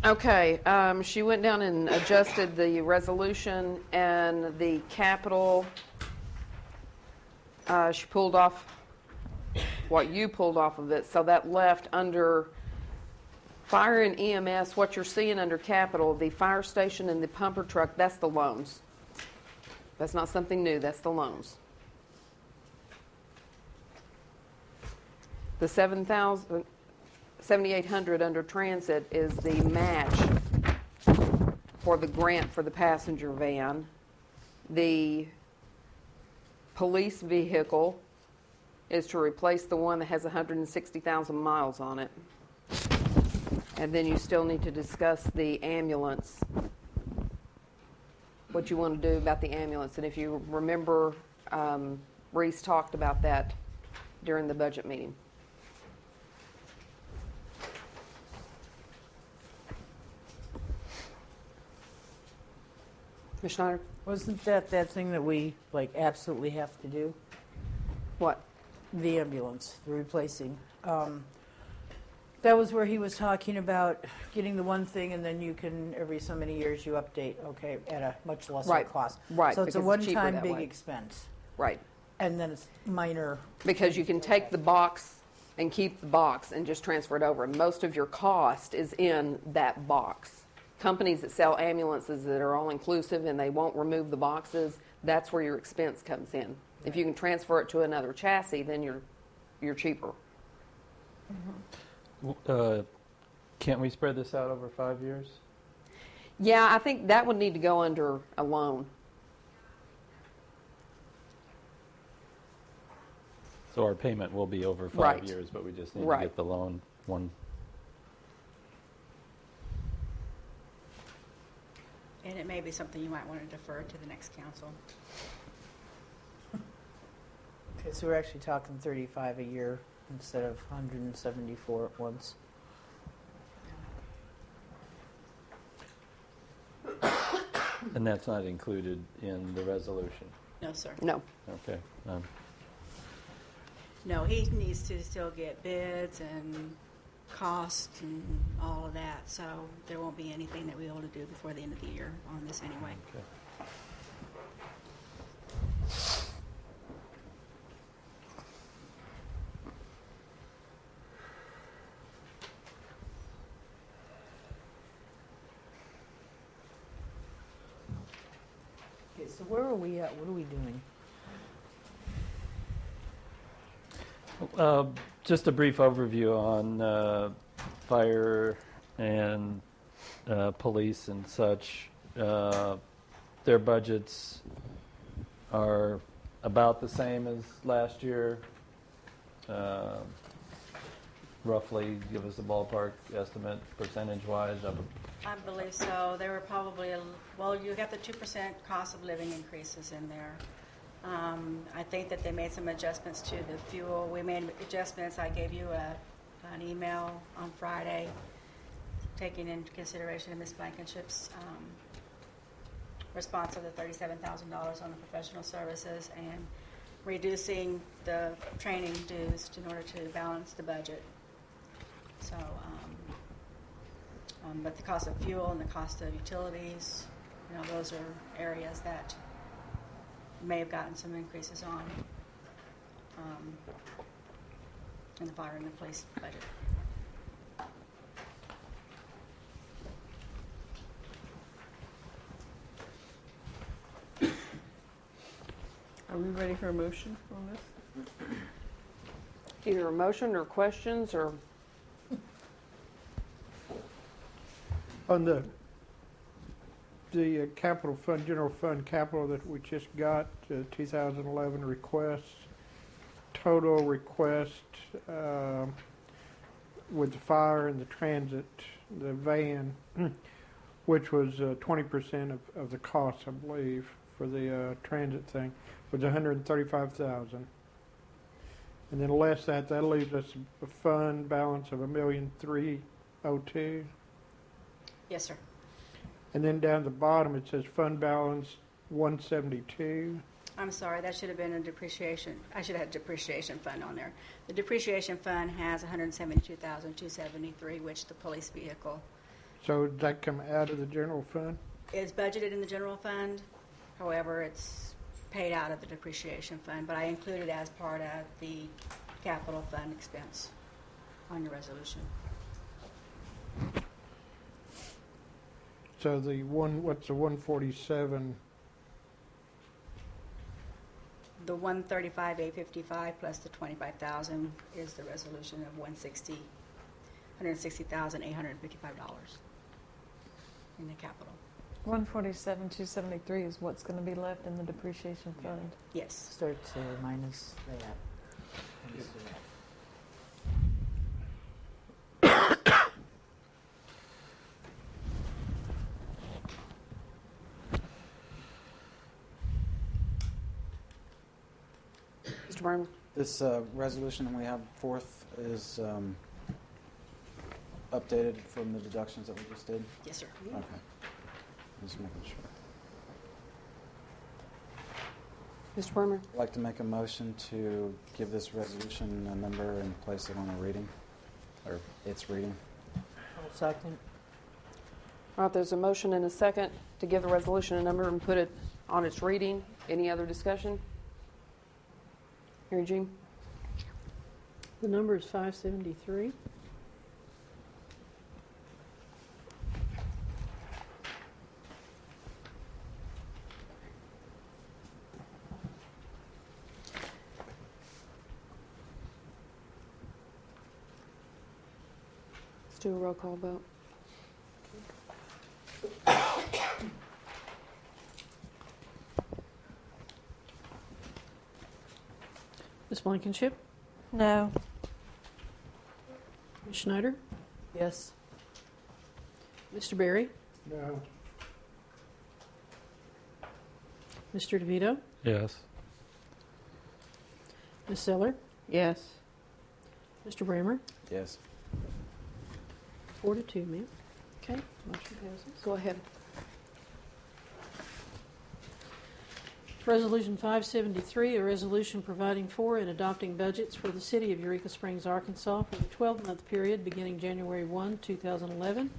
Okay, she went down and adjusted the resolution and the capital. She pulled off what you pulled off of it, so that left under fire and EMS, what you're seeing under capital, the fire station and the pumper truck, that's the loans. That's not something new, that's the loans. The 7,800 under transit is the match for the grant for the passenger van. The police vehicle is to replace the one that has 160,000 miles on it. And then you still need to discuss the ambulance, what you want to do about the ambulance. And if you remember, Reese talked about that during the budget meeting. Ms. Schneider? Wasn't that thing that we absolutely have to do? What? The ambulance, the replacing. That was where he was talking about getting the one thing, and then you can, every so many years, you update, okay, at a much lesser cost. Right. So it's a one-time big expense. Right. And then it's minor. Because you can take the box and keep the box and just transfer it over. And most of your cost is in that box. Companies that sell ambulances that are all-inclusive and they won't remove the boxes, that's where your expense comes in. Right. If you can transfer it to another chassis, then you're cheaper. Mm-hmm. Can't we spread this out over 5 years? Yeah, I think that would need to go under a loan. So our payment will be over 5 years, but we just need to get the loan one. And it may be something you might want to defer to the next council. Okay, so we're actually talking 35 a year instead of 174 at once. And that's not included in the resolution? No, sir. No. Okay. No, he needs to still get bids and costs and all of that, so there won't be anything that we'll be able to do before the end of the year on this anyway. Okay. Okay, so where are we at? What are we doing? Just a brief overview on fire and police and such. Their budgets are about the same as last year. Roughly, give us a ballpark estimate, percentage-wise. I believe so. There were probably, you got the 2% cost of living increases in there. I think that they made some adjustments to the fuel. We made adjustments. I gave you an email on Friday taking into consideration Ms. Blankenship's response of the $37,000 on the professional services and reducing the training dues in order to balance the budget. So, but the cost of fuel and the cost of utilities, those are areas that may have gotten some increases on in the fire and the police budget. Are we ready for a motion on this? Either a motion or questions or... On the capital fund, general fund capital that we just got, 2011 requests, total request with the fire and the transit, the van, which was 20% of the cost, I believe, for the transit thing, was $135,000. And then less that leaves us a fund balance of $1,302,000. Yes, sir. And then down the bottom it says fund balance 172. I'm sorry, that should have been a depreciation. I should have had depreciation fund on there. The depreciation fund has $172,273, which the police vehicle So does that come out of the general fund? It's budgeted in the general fund, however, it's paid out of the depreciation fund, but I include it as part of the capital fund expense on your resolution. So what's the 147? The 135,855 plus the 25,000 is the resolution of $160,855 in the capital. 147,273 is what's going to be left in the depreciation fund. Yes. Start to minus that. Mr. Berman? This resolution we have forth is updated from the deductions that we just did? Yes, sir. Okay. Just making sure. Mr. Berman? I'd like to make a motion to give this resolution a number and place it on a reading, or its reading. I'll second. All right, there's a motion and a second to give the resolution a number and put it on its reading. Any other discussion? Mary Jean? The number is 573. Let's do a roll call vote. Ms. Blankenship? No. Ms. Schneider? Yes. Mr. Berry? No. Mr. DeVito? Yes. Ms. Seller? Yes. Mr. Brammer? Yes. 4-2, ma'am. Okay, motion passes. Go ahead. Resolution 573, a resolution providing for and adopting budgets for the city of Eureka Springs, Arkansas for the 12-month period beginning January 1, 2011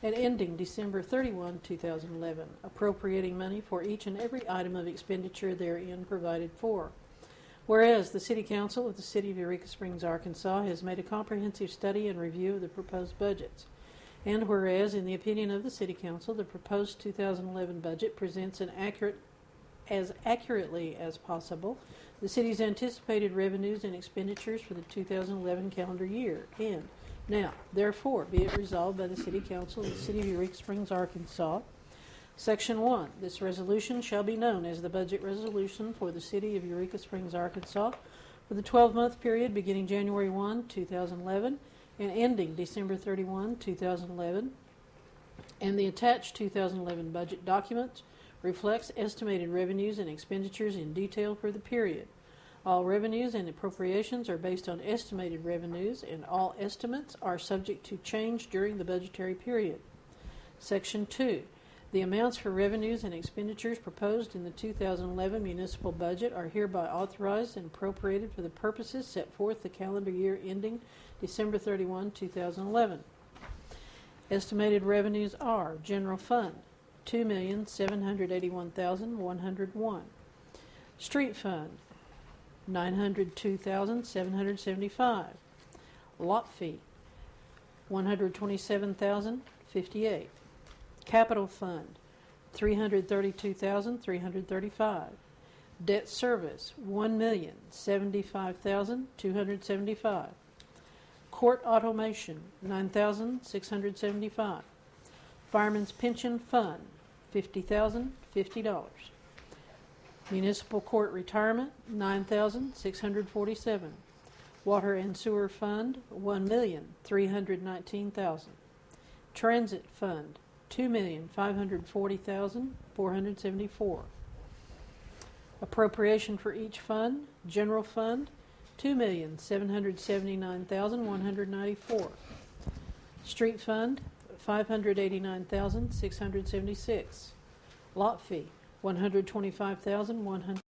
and ending December 31, 2011, appropriating money for each and every item of expenditure therein provided for. Whereas the City Council of the City of Eureka Springs, Arkansas has made a comprehensive study and review of the proposed budgets. And whereas, in the opinion of the City Council, the proposed 2011 budget presents as accurately as possible the city's anticipated revenues and expenditures for the 2011 calendar year. And now, therefore, be it resolved by the City Council of the City of Eureka Springs, Arkansas, Section 1. This resolution shall be known as the budget resolution for the City of Eureka Springs, Arkansas for the 12-month period beginning January 1, 2011 and ending December 31, 2011, and the attached 2011 budget documents reflects estimated revenues and expenditures in detail for the period. All revenues and appropriations are based on estimated revenues, and all estimates are subject to change during the budgetary period. Section 2. The amounts for revenues and expenditures proposed in the 2011 municipal budget are hereby authorized and appropriated for the purposes set forth the calendar year ending December 31, 2011. Estimated revenues are General Fund, $2,781,101. Street Fund, $902,775. Lot Fee, $127,058. Capital Fund, $332,335. Debt Service, $1,075,275. Court Automation, $9,675. Fireman's Pension Fund, $50,050. Municipal Court Retirement, $9,647. Water and Sewer Fund, $1,319,000. Transit Fund, $2,540,474. Appropriation for each fund: General Fund, $2,779,194. Street Fund, $589,676. Lot Fee, $125,100.